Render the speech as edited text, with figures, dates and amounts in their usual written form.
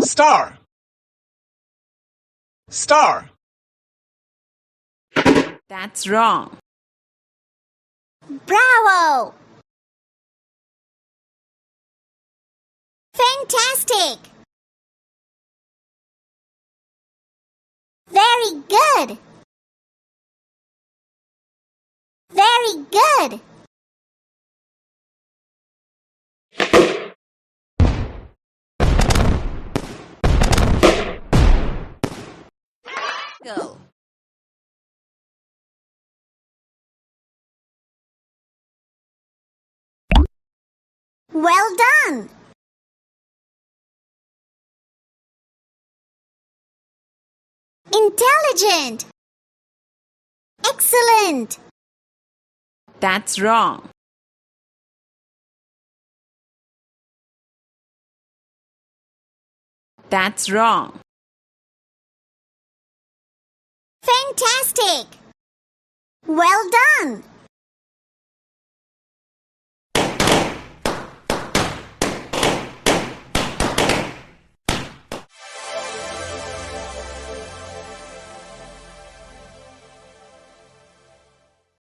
Star. Star. That's wrong. Bravo! Fantastic! Very good! Very good! Go. Well done! Intelligent! Excellent! That's wrong. That's wrong. Fantastic! Well done!